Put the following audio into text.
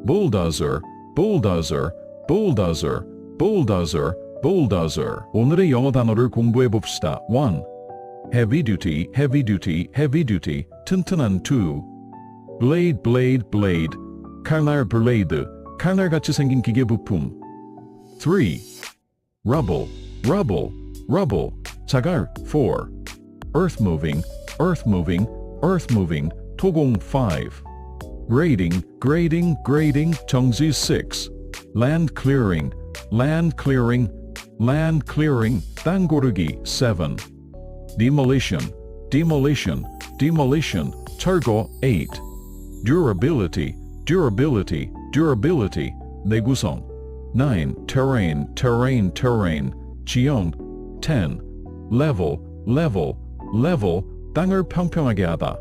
bulldozer, bulldozer, bulldozer, bulldozer, bulldozer. 오늘의 영어 단어를 공부해 봅시다. 1. heavy duty, heavy duty, heavy duty. 튼튼한. 2. blade, blade, blade. 칼날, 블레이드. 칼날같이 생긴 기계 부품. 3. rubble, rubble, rubble. 자갈. 4. earth moving, earth moving, earth moving. 토공. 5. grading, grading, grading. 정지. 6. land clearing, land clearing, land clearing. 땅 고르기. 7. demolition, demolition, demolition. 철거. 8. durability, durability, durability. 내구성. 9. terrain, terrain, terrain. 지형. 10. level, level, level. 땅을 평평하게 하다.